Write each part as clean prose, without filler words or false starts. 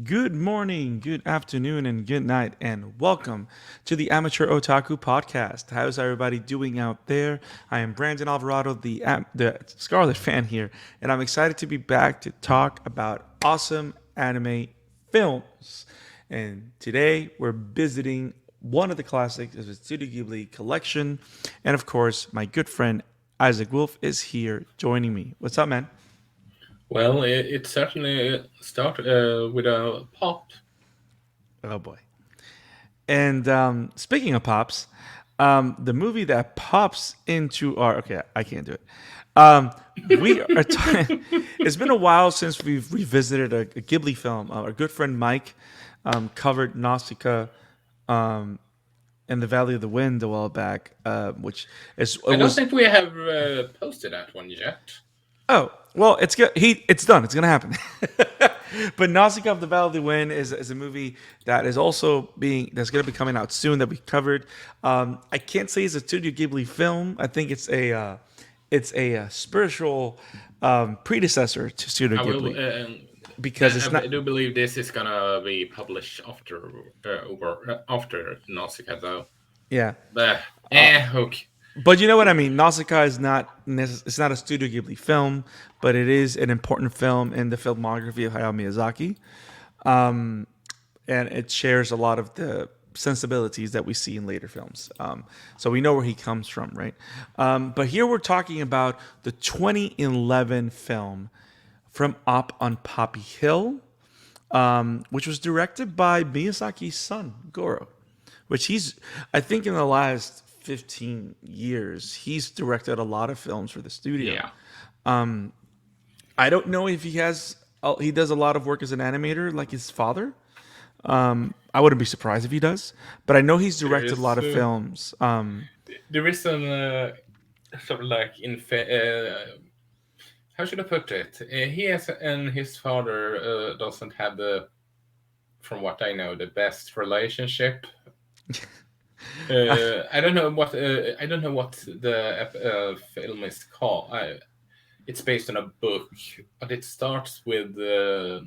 Good morning, good afternoon, and good night, and welcome to the Amateur Otaku podcast. How's everybody doing out there? I am Brandon Alvarado, the Scarlet fan here, and I'm excited to be back to talk about awesome anime films. And today we're visiting one of the classics of the Studio Ghibli collection, and of course, my good friend Isaac Wolf is here joining me. What's up, man? Well, it certainly started with a pop. Oh boy. And speaking of pops, the movie that pops into our okay, I can't do it. We are. It's been a while since we've revisited a Ghibli film. Our good friend Mike covered Nausicaa and the Valley of the Wind a while back, which is it I don't was. think we have posted that one yet. Oh well, it's good. It's done. It's gonna happen. But Nausicaa of the Valley of the Wind is a movie that is also that's going to be coming out soon that we covered. I can't say it's a Studio Ghibli film. I think it's a spiritual predecessor to Studio I will. Ghibli because it's I not. do believe this is gonna be published after Nausicaa, though. Yeah, But okay. but you know what I mean. Nausicaa is not it's not a Studio Ghibli film, but it is an important film in the filmography of Hayao Miyazaki. And it shares a lot of the sensibilities that we see in later films. So we know where he comes from, right? But here we're talking about the 2011 film From Up on Poppy Hill, which was directed by Miyazaki's son, Goro, which I think in the last 15 years, he's directed a lot of films for the studio. Yeah. I don't know if he does a lot of work as an animator like his father. I wouldn't be surprised if he does, but I know he's There directed a lot is of films. there is some sort of like how should I put it? He has and his father doesn't have from what I know, the best relationship. I don't know what the film is called. It's based on a book, but it starts with I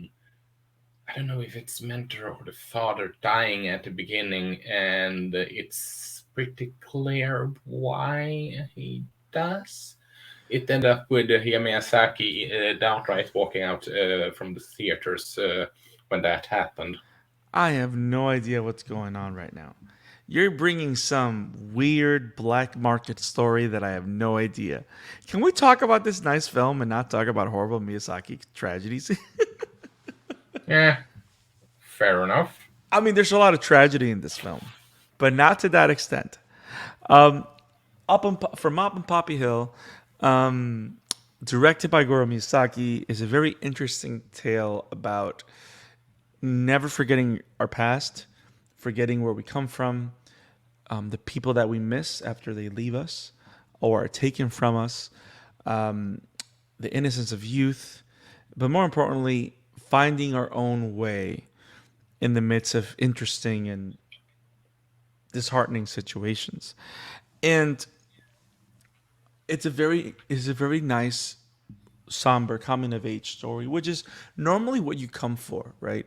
don't know if it's mentor or the father dying at the beginning, and it's pretty clear why he does. It ended up with Miyazaki downright walking out from the theaters when that happened. I have no idea what's going on right now. You're bringing some weird black market story that I have no idea. Can we talk about this nice film and not talk about horrible Miyazaki tragedies? Yeah, fair enough. I mean, there's a lot of tragedy in this film, but not to that extent. Um, from Up on Poppy Hill, directed by Goro Miyazaki, is a very interesting tale about never forgetting our past, forgetting where we come from, the people that we miss after they leave us or are taken from us, the innocence of youth, but more importantly, finding our own way in the midst of interesting and disheartening situations. And it's a very nice somber coming of age story, which is normally what you come for, right?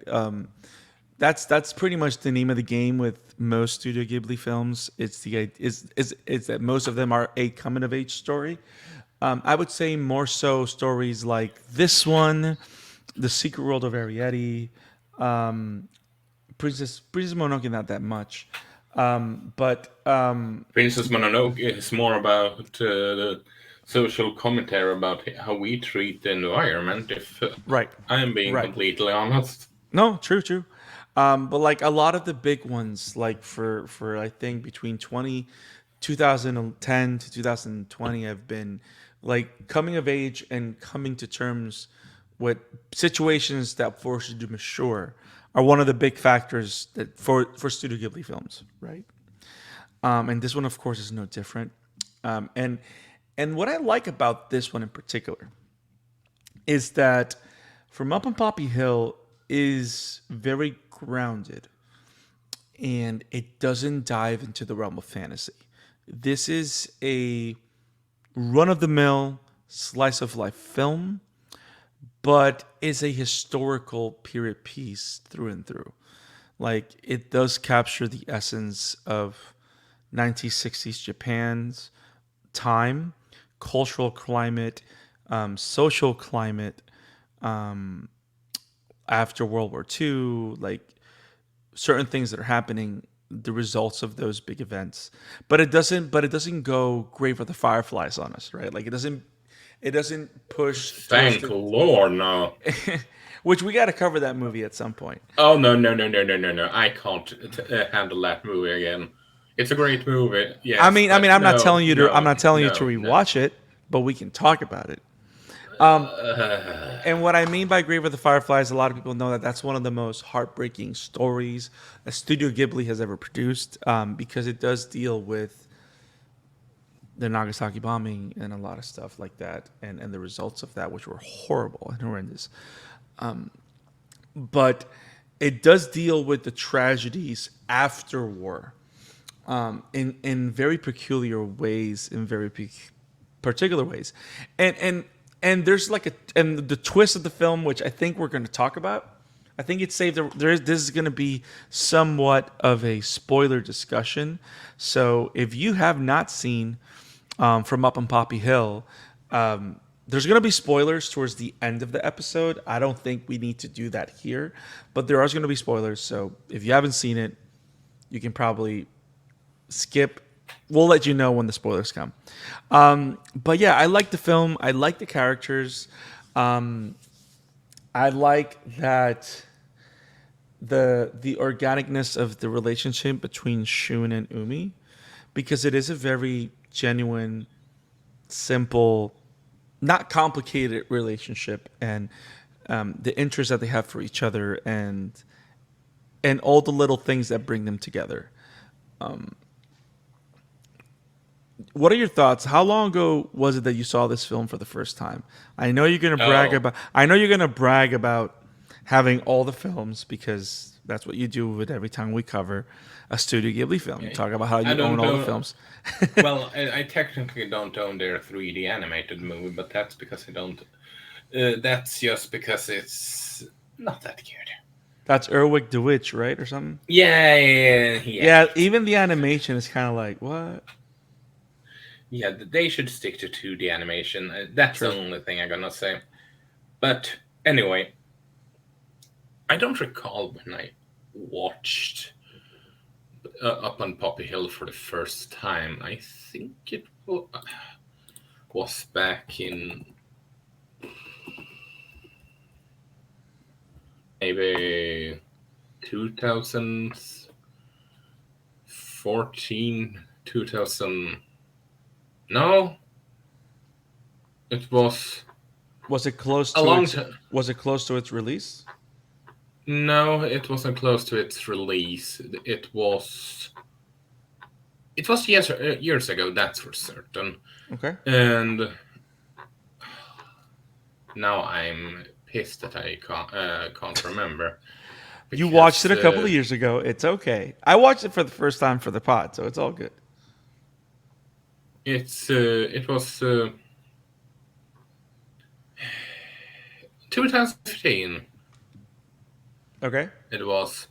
That's pretty much the name of the game with most Studio Ghibli films. It's that most of them are a coming of age story. I would say more so stories like this one, The Secret World of Arietti, Princess Mononoke, not that much, but Princess Mononoke is more about the social commentary about how we treat the environment, if right, I am being right. completely honest. No, true, true. But like a lot of the big ones, like for I think between 2010 to 2020, have been like coming of age and coming to terms with situations that force you to mature are one of the big factors that for Studio Ghibli films, right? And this one, of course, is no different. And what I like about this one in particular is that From Up on Poppy Hill is very grounded and it doesn't dive into the realm of fantasy. This is a run of the mill slice of life film, but is a historical period piece through and through. Like it does capture the essence of 1960s Japan's time, cultural climate, social climate after World War II, like certain things that are happening, the results of those big events. But it doesn't go Grave of the Fireflies on us, right? Like it doesn't push towards Thank the Lord, no. which we got to cover that movie at some point. Oh no no no no no no no! I can't handle that movie again. It's a great movie, I yes, mean, I but mean, I'm not no telling you to. I'm no not telling you to no no. rewatch it, but we can talk about it. Uh, And what I mean by Grave of the Fireflies, a lot of people know that that's one of the most heartbreaking stories that Studio Ghibli has ever produced, because it does deal with the Nagasaki bombing and a lot of stuff like that, and the results of that, which were horrible and horrendous. But it does deal with the tragedies after war, in very peculiar ways, in very particular ways, and there's like a and the twist of the film, which I think we're going to talk about. I think it's safe. This is going to be somewhat of a spoiler discussion. So if you have not seen From Up on Poppy Hill, there's going to be spoilers towards the end of the episode. I don't think we need to do that here, but there are going to be spoilers. So if you haven't seen it, you can probably skip. We'll let you know when the spoilers come. But yeah, I like the film. I like the characters. I like that the organicness of the relationship between Shun and Umi, because it is a very genuine, simple, not complicated relationship, and the interests that they have for each other, and all the little things that bring them together. What are your thoughts? How long ago was it that you saw this film for the first time? I know you're gonna brag oh, about. I know you're gonna brag about having all the films, because that's what you do with every time we cover a Studio Ghibli film. You talk about how I you own don't all the know. films. Well, I technically don't own their 3D animated movie, but that's because I don't. That's just because it's not that good. That's Erwin the Witch, right, or something? Yeah. Yeah, even the animation is kind of like what? Yeah, they should stick to 2D animation. That's the True. only thing I'm gonna say. But anyway, I don't recall when I watched Up on Poppy Hill for the first time. I think it was back in maybe 2014, 2000. No, it was Was it close a to long its? time. Was it close to its release? No, it wasn't close to its release. It was years ago, that's for certain. Okay. And now I'm pissed that I can't remember You watched it because a couple of years ago. It's okay. I watched it for the first time for the pod, so it's all good. it was 2015. Okay. It was,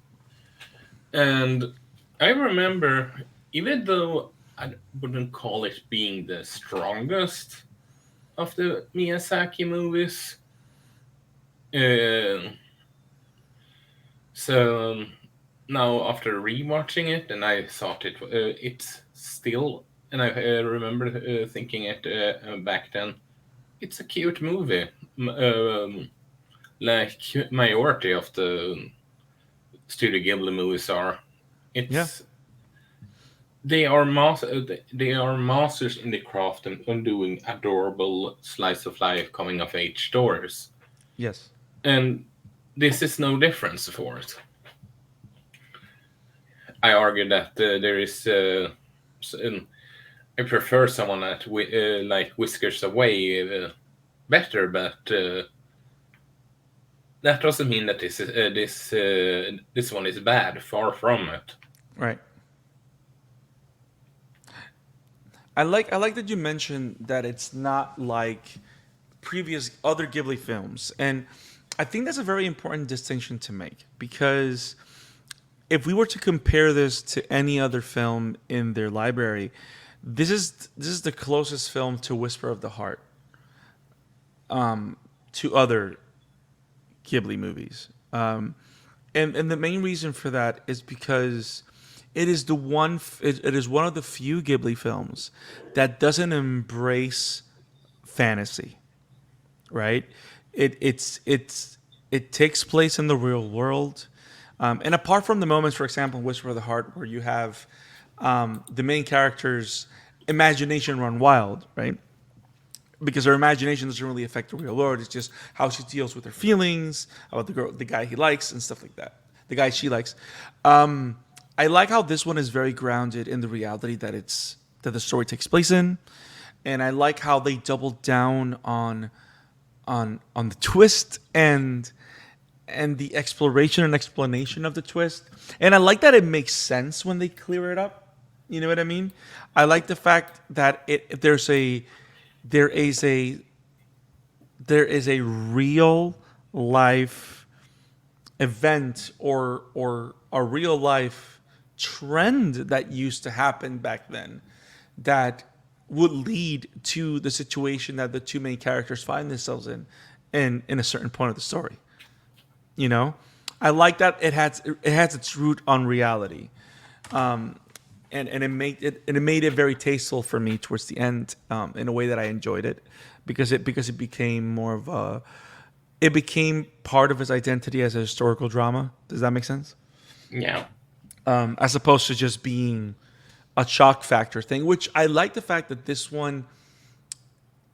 and I remember, even though I wouldn't call it being the strongest of the Miyazaki movies. Uh, so now after rewatching it, and I thought it's still, and I remember thinking it back then. It's a cute movie, like majority of the Studio Ghibli movies are. Yeah. It's they are masters in the craft and doing adorable slice of life coming of age stories, Yes. and this is no difference for it. I argue that there is. I prefer someone that like whiskers away better, but that doesn't mean that this one is bad. Far from it. Right. I like that you mentioned that it's not like previous other Ghibli films. And I think that's a very important distinction to make, because if we were to compare this to any other film in their library, this is the closest film to Whisper of the Heart, to other Ghibli movies. And the main reason for that is because it is one of the few Ghibli films that doesn't embrace fantasy, right? It takes place in the real world, and apart from the moments, for example, in Whisper of the Heart, where you have the main character's imagination run wild, right? Because her imagination doesn't really affect the real world. It's just how she deals with her feelings about the guy he likes, and stuff like that. The guy she likes. I like how this one is very grounded in the reality that the story takes place in, and I like how they doubled down on the twist and the exploration and explanation of the twist. And I like that it makes sense when they clear it up. You know what I mean? I like the fact that there is a real life event, or a real life trend that used to happen back then, that would lead to the situation that the two main characters find themselves in a certain point of the story. You know, I like that it has its root on reality, and it made it very tasteful for me towards the end, in a way that I enjoyed it, because it became more of a it became part of his identity as a historical drama. Does that make sense? Yeah. As opposed to just being a shock factor thing, which I like the fact that this one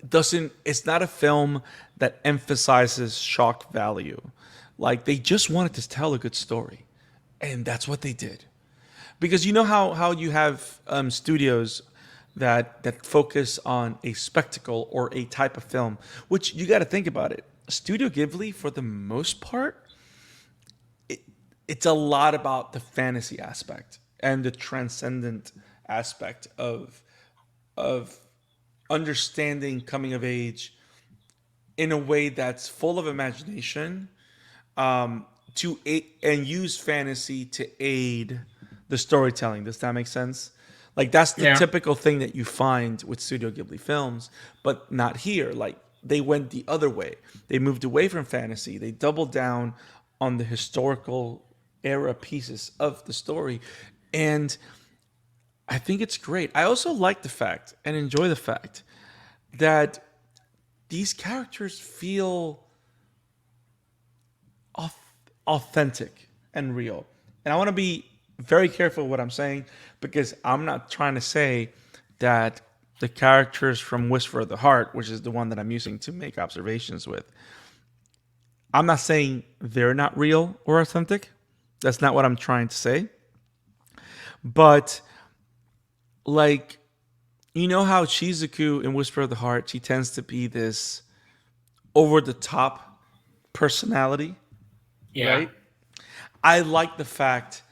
doesn't. It's not a film that emphasizes shock value. Like, they just wanted to tell a good story, and that's what they did. Because you know how you have studios that focus on a spectacle or a type of film, which you got to think about it. Studio Ghibli, for the most part, it's a lot about the fantasy aspect and the transcendent aspect of understanding coming of age in a way that's full of imagination, to aid, and use fantasy to aid the storytelling. Does that make sense? Like, that's the Yeah. typical thing that you find with Studio Ghibli films, but not here. Like, they went the other way. They moved away from fantasy. They doubled down on the historical era pieces of the story, and I think it's great. I also like the fact and enjoy the fact that these characters feel authentic and real. And I want to be very careful what I'm saying, because I'm not trying to say that the characters from Whisper of the Heart, which is the one that I'm using to make observations with, I'm not saying they're not real or authentic. That's not what I'm trying to say. But, like, you know how Shizuku in Whisper of the Heart, she tends to be this over the top personality, Yeah. right? I like the fact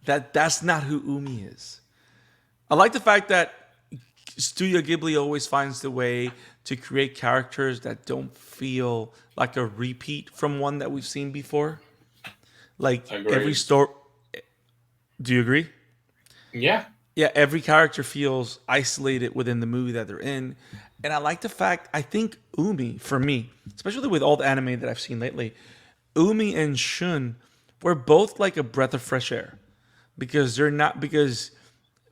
that that's not who Umi is. I like the fact that Studio Ghibli always finds the way to create characters that don't feel like a repeat from one that we've seen before. Like, every Agreed. story. Do you agree? Yeah. Yeah, every character feels isolated within the movie that they're in. And I like the fact, I think Umi, for me, especially with all the anime that I've seen lately, Umi and Shun were both like a breath of fresh air, because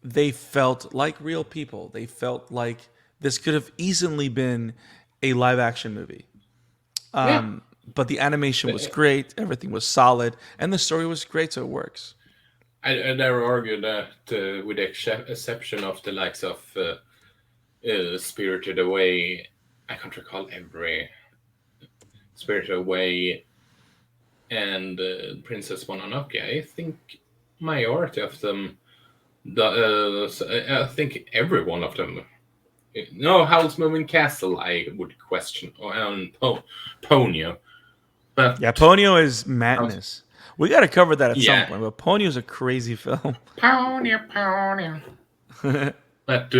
they felt like real people. They felt like this could have easily been a live action movie. Yeah. But the animation was Uh, great, everything was solid, and the story was great, so it works. I dare argue that, with the exception of the likes of Spirited Away, I can't recall every Spirited Away and Princess Mononoke. I think majority of them, I think every one of them. No, Howl's Moving Castle, I would question, and Ponyo, Yeah, but Ponyo is madness. We got to cover that at some yeah, point, but Ponyo is a crazy film. Ponyo. But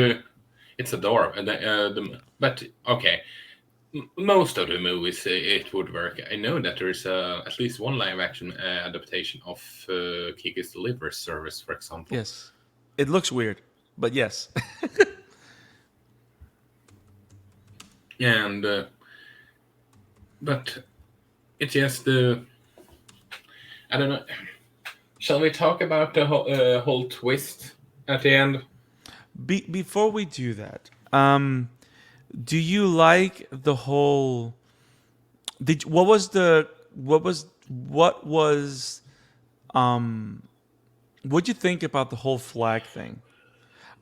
it's adorable. But okay, most of the movies it would work. I know that there is at least one live action adaptation of Kiki's Delivery Service, for example. Yes. It looks weird, but yes. And but it's just I don't know. Shall we talk about the whole twist at the end? Before we do that, do you like the whole? What was the what was what'd you think about the whole flag thing?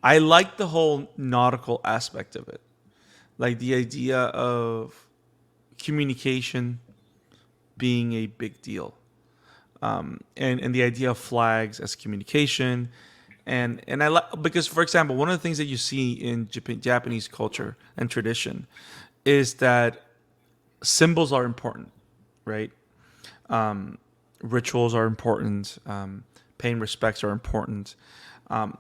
I like the whole nautical aspect of it, like the idea of communication being a big deal, and the idea of flags as communication, and I like because, for example, one of the things that you see in Japanese culture and tradition is that symbols are important, right? Rituals are important. Paying respects are important.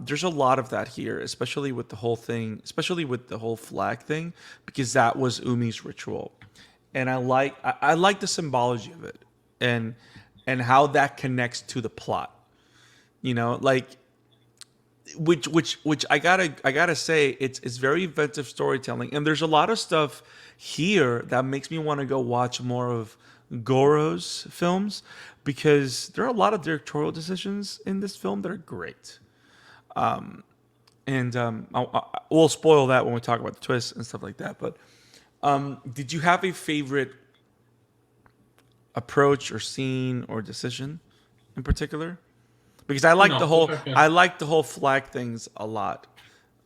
There's a lot of that here, especially with the whole thing, especially with the whole flag thing, because that was Umi's ritual, and I like the symbology of it, and how that connects to the plot. You know, like which I gotta say it's very inventive storytelling, and there's a lot of stuff here that makes me want to go watch more of Goro's films, because there are a lot of directorial decisions in this film that are great. And we'll spoil that when we talk about the twists and stuff like that. But did you have a favorite approach or scene or decision in particular? Because Not that I can, I like the whole flag things a lot.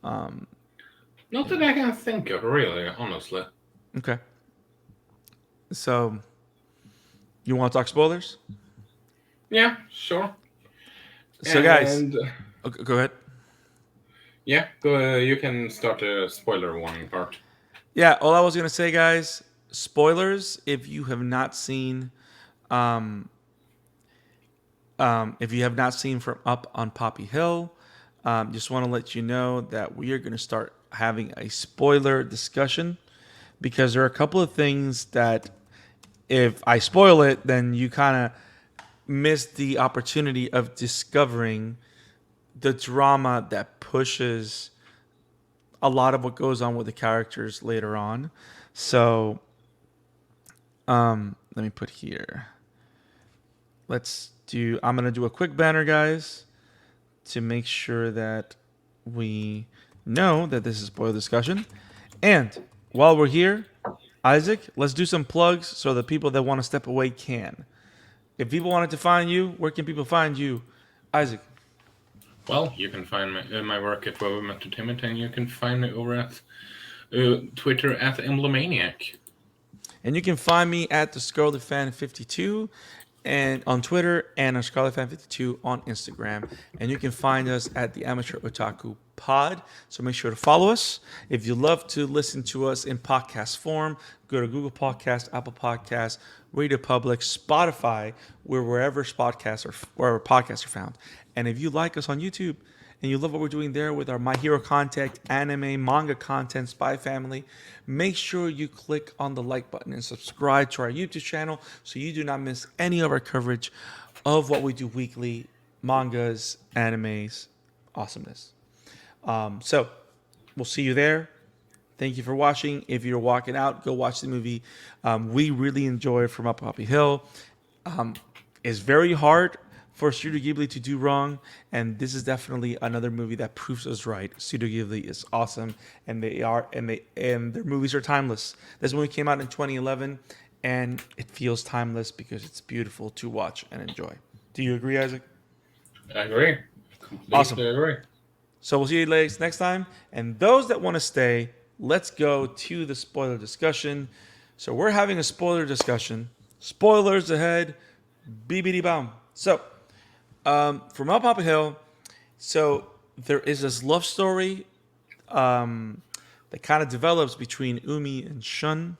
not that I can think of, really, honestly. Okay, so you want to talk spoilers? Yeah, sure. So guys, And go ahead. yeah, go. You can start the spoiler warning part. Yeah, all I was gonna say, guys, spoilers. If you have not seen, um, if you have not seen From Up on Poppy Hill, just want to let you know that we are going to start having a spoiler discussion, because there are a couple of things that if I spoil it, then you kind of miss the opportunity of discovering the drama that pushes a lot of what goes on with the characters later on. So, let me put here. I'm going to do a quick banner, guys, to make sure that we know that this is spoiler discussion. And while we're here, Isaac, let's do some plugs so the people that want to step away can. If people wanted to find you, where can people find you, Isaac? Well, you can find my work at Web Entertainment, and you can find me over at Twitter at Emblemaniac. And you can find me at the Scarlet Fan 52 and on Twitter, and on Scarlet Fan 52 on Instagram. And you can find us at the Amateur Otaku Pod. So make sure to follow us. If you love to listen to us in podcast form, go to Google Podcast, Apple Podcasts, Radio Public, Spotify, wherever podcasts are found. And if you like us on YouTube and you love what we're doing there with our My Hero content, anime, manga content, Spy Family, make sure you click on the like button and subscribe to our YouTube channel so you do not miss any of our coverage of what we do weekly, mangas, animes, awesomeness. So we'll see you there. Thank you for watching. If you're walking out, go watch the movie. We really enjoy From Up Poppy Hill. It's very hard for Studio Ghibli to do wrong, and this is definitely another movie that proves us right. Studio Ghibli is awesome, and their movies are timeless. This movie came out in 2011, and it feels timeless because it's beautiful to watch and enjoy. Do you agree, Isaac? I agree. Completely Awesome. agree. So we'll see you ladies next time. And those that want to stay, let's go to the spoiler discussion. So we're having a spoiler discussion. Spoilers ahead. BBD bomb. So, From Up Poppy Hill, so there is this love story that kind of develops between Umi and Shun.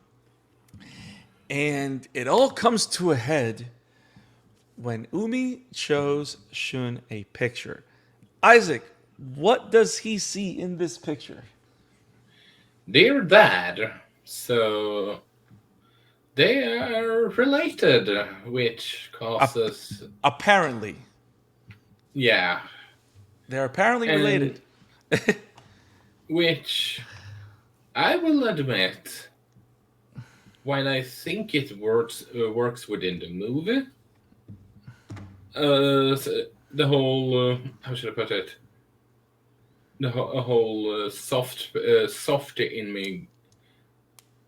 And it all comes to a head when Umi shows Shun a picture. Isaac, what does he see in this picture? Dear Dad, so They are related, which Ap- causes, apparently, yeah, they're apparently and related. which I will admit, while I think it works within the movie, the whole how should I put it? The whole softy in me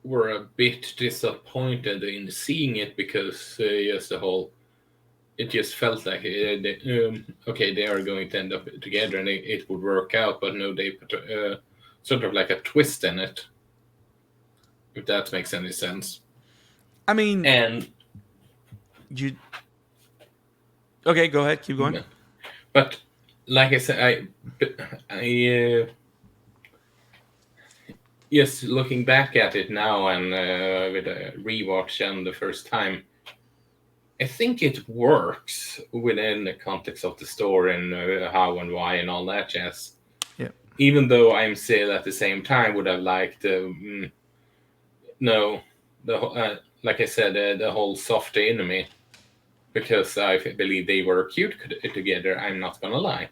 were a bit disappointed in seeing it because yes, the whole it just felt like okay, they are going to end up together and it would work out, but no, they put sort of like a twist in it, if that makes any sense. I mean, And you okay? Go ahead, keep going. but like I said, I yes, looking back at it now and with a rewatch and the first time, I think it works within the context of the story and how and why and all that jazz. Yeah. Even though I'm still at the same time would have liked no the like I said the whole soft enemy, because I believe they were cute together. I'm not gonna lie.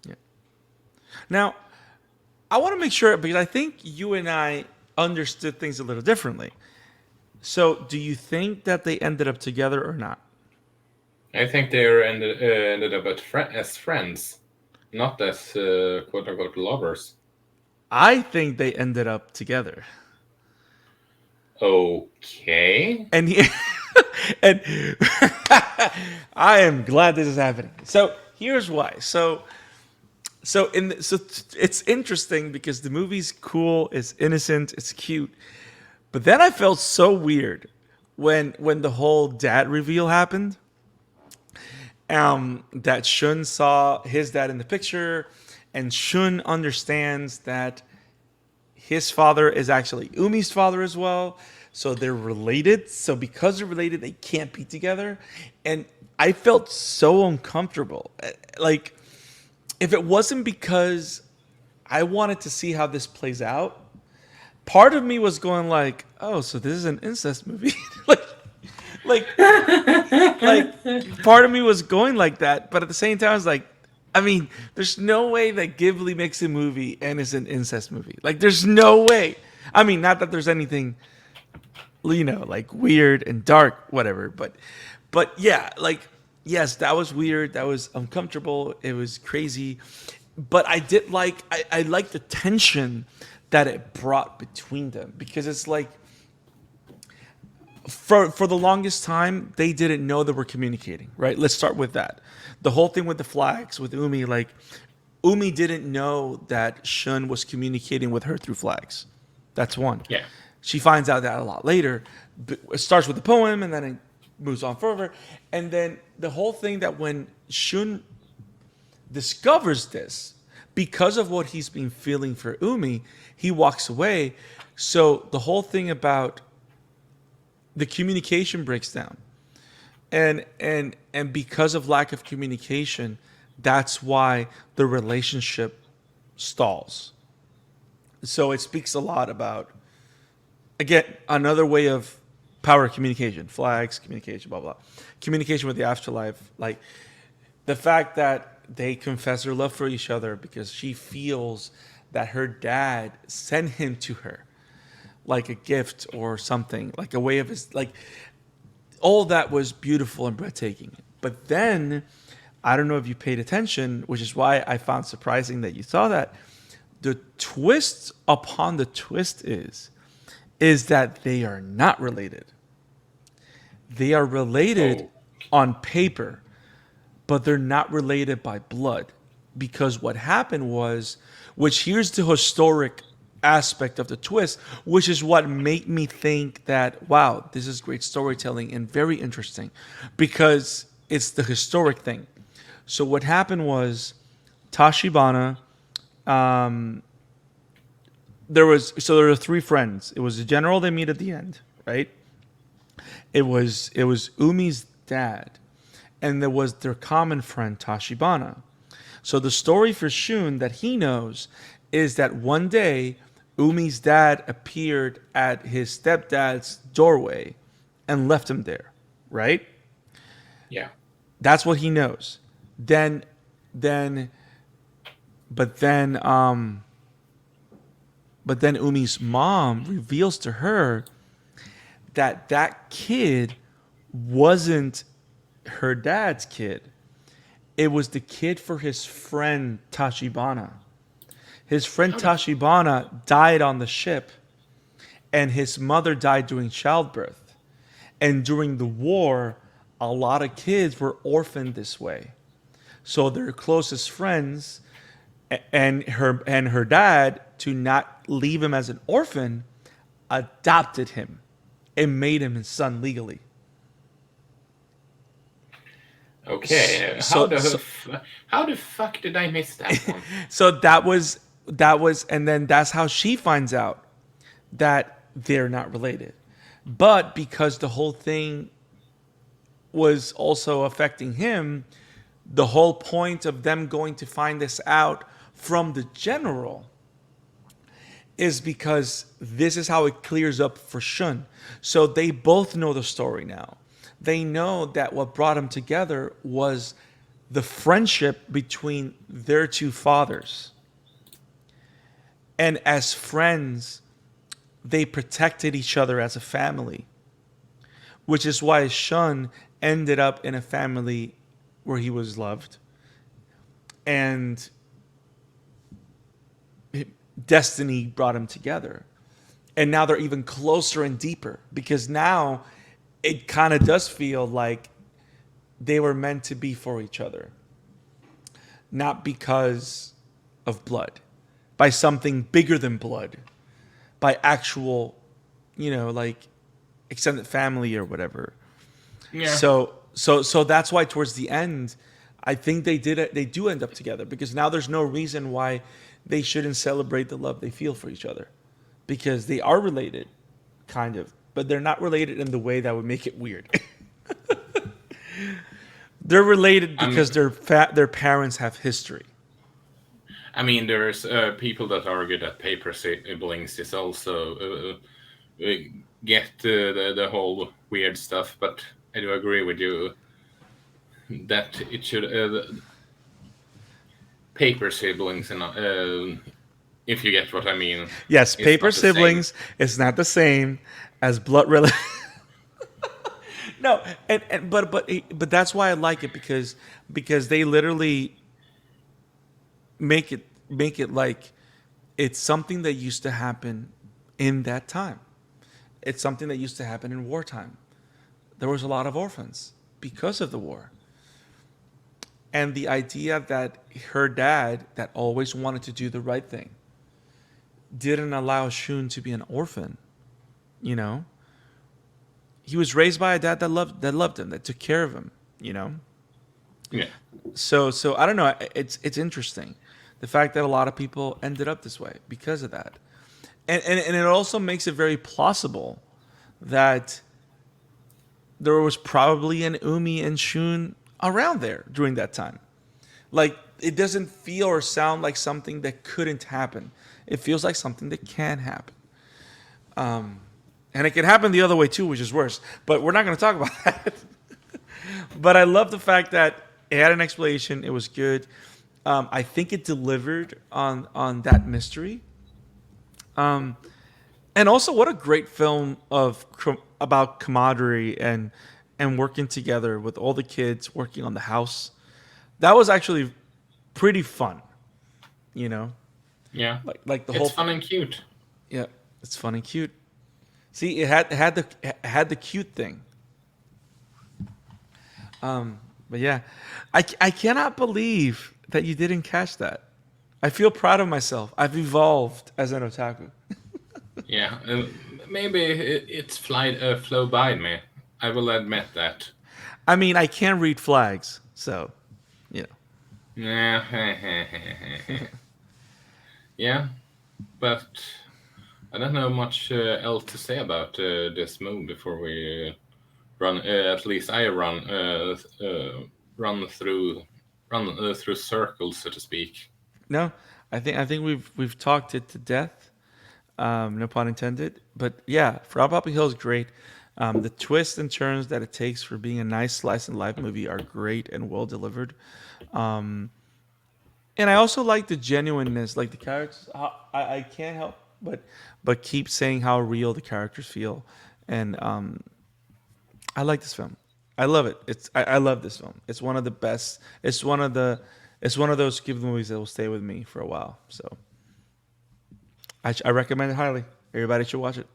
Yeah. Now, I want to make sure because I think you and I understood things a little differently. So, do you think that they ended up together or not? I think they ended up as friends, not as quote unquote lovers. I think they ended up together. Okay. And he, and I am glad this is happening. So, here's why. So it's interesting because the movie's cool, it's innocent, it's cute. But then I felt so weird when the whole dad reveal happened. That Shun saw his dad in the picture, and Shun understands that his father is actually Umi's father as well. So they're related. So because they're related, they can't be together. And I felt so uncomfortable. Like, if it wasn't because I wanted to see how this plays out, part of me was going like, "Oh, so this is an incest movie." like, part of me was going like that, but at the same time, I was like, I mean, there's no way that Ghibli makes a movie and it's an incest movie. Like, there's no way. I mean, not that there's anything, like weird and dark, whatever. But yeah, like, yes, that was weird. That was uncomfortable. It was crazy. But I liked the tension that it brought between them because it's like for the longest time they didn't know they were communicating, right? Let's start with that. The whole thing with the flags with Umi, like Umi didn't know that Shun was communicating with her through flags. That's one. Yeah. She finds out that a lot later. It starts with the poem and then it moves on further. And then the whole thing that when Shun discovers this, because of what he's been feeling for Umi, he walks away. So the whole thing about the communication breaks down. And because of lack of communication, that's why the relationship stalls. So it speaks a lot about, again, another way of power communication, flags, communication, blah blah. Communication with the afterlife, like the fact that they confess their love for each other because she feels that her dad sent him to her like a gift or something, like a way of his, like all that was beautiful and breathtaking. But then I don't know if you paid attention, which is why I found surprising that you saw that. The twist upon the twist is that they are not related. They are related Oh. on paper, but they're not related by blood. Because what happened was, which here's the historic aspect of the twist, which is what made me think that, wow, this is great storytelling and very interesting because it's the historic thing. So what happened was Tashibana, there were three friends. It was the general they meet at the end, right? It was Umi's dad, and there was their common friend Tashibana. So the story for Shun that he knows is that one day Umi's dad appeared at his stepdad's doorway and left him there, right? Yeah. That's what he knows. Then, then, but then, but then Umi's mom reveals to her that that kid wasn't her dad's kid. It was the kid for his friend Tachibana. His friend How the Tachibana died on the ship, and his mother died during childbirth. And during the war, a lot of kids were orphaned this way. So their closest friends and her dad, to not leave him as an orphan, adopted him and made him his son legally. Okay, So so how the fuck did I miss that one? so that was, and then that's how she finds out that they're not related. But because the whole thing was also affecting him, the whole point of them going to find this out from the general is because this is how it clears up for Shun. So they both know the story now. They know that what brought them together was the friendship between their two fathers. And as friends, they protected each other as a family, which is why Shun ended up in a family where he was loved. And destiny brought them together. And now they're even closer and deeper because now it kind of does feel like they were meant to be for each other, not because of blood, by something bigger than blood, by actual, like extended family or whatever. Yeah. So that's why towards the end, I think they did it. They do end up together because now there's no reason why they shouldn't celebrate the love they feel for each other, because they are related, kind of, but they're not related in the way that would make it weird. They're related because their parents have history. I mean, there's people that argue that paper siblings is also get the whole weird stuff, but I do agree with you that it should paper siblings and if you get what I mean. Yes, It's paper not the same. siblings is not the same as blood related. No, and but that's why I like it because they literally make it like it's something that used to happen in that time. It's something that used to happen in wartime. There was a lot of orphans because of the war. And the idea that her dad, that always wanted to do the right thing, didn't allow Shun to be an orphan, you know? He was raised by a dad that loved him, that took care of him, you know? Yeah. So I don't know, it's interesting. The fact that a lot of people ended up this way because of that. And it also makes it very plausible that there was probably an Umi and Shun around there during that time. Like, it doesn't feel or sound like something that couldn't happen. It feels like something that can happen. And it can happen the other way too, which is worse. But we're not going to talk about that. But I love the fact that it had an explanation. It was good. I think it delivered on that mystery. And also, what a great film about camaraderie and working together with all the kids working on the house. That was actually pretty fun, you know, Yeah. like the It's whole. fun and cute. Yeah, it's fun and cute. See, it had the cute thing. But yeah, I cannot believe that you didn't catch that. I feel proud of myself. I've evolved as an otaku. Yeah. Maybe it's flow by me. I will admit that. I mean, I can read flags, so you know. Yeah. Yeah, but I don't know much else to say about this move before we run. At least I run through circles, so to speak. No, I think we've talked it to death. No pun intended. But yeah, Frau Poppy Hill is great. The twists and turns that it takes for being a nice slice and life movie are great and well delivered. Um, and I also like the genuineness, like the characters. I can't help but keep saying how real the characters feel, and I like this film. I love it. I love this film. It's one of the best. It's one of those Ghibli movies that will stay with me for a while. So I recommend it highly. Everybody should watch it.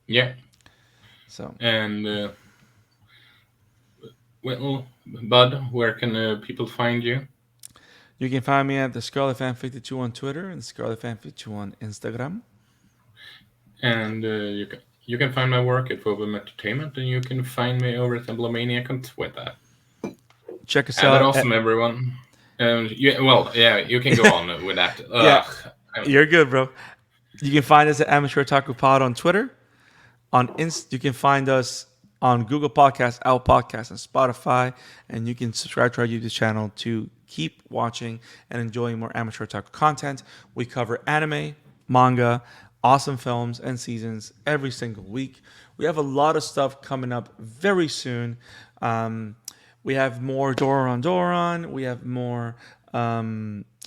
Yeah, So and well, Bud, where can people find you? you can find me at the Scarlet Fan 52 on Twitter and the Scarlet Fan 52 on Instagram. And you can find my work at Vobum Entertainment, and you can find me over at Emblemaniac on Twitter. Check us Have it out. awesome, everyone. Yeah, you can go on with that. Yeah, I'm- you're good, bro. You can find us at Amateur Otaku Pod on Twitter. You can find us on Google Podcasts, Apple Podcasts, and Spotify. And you can subscribe to our YouTube channel to keep watching and enjoying more Amateur Otaku content. We cover anime, manga, awesome films, and seasons every single week. We have a lot of stuff coming up very soon. We have more Doron Doron. We have more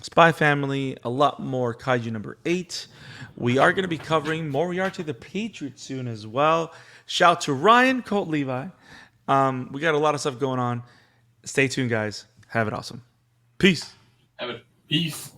Spy Family, a lot more Kaiju number 8. We are going to be covering Moriarty the Patriot soon as well. Shout to Ryan Colt Levi. We got a lot of stuff going on. Stay tuned, guys. Have it awesome. Peace. Have it. Peace.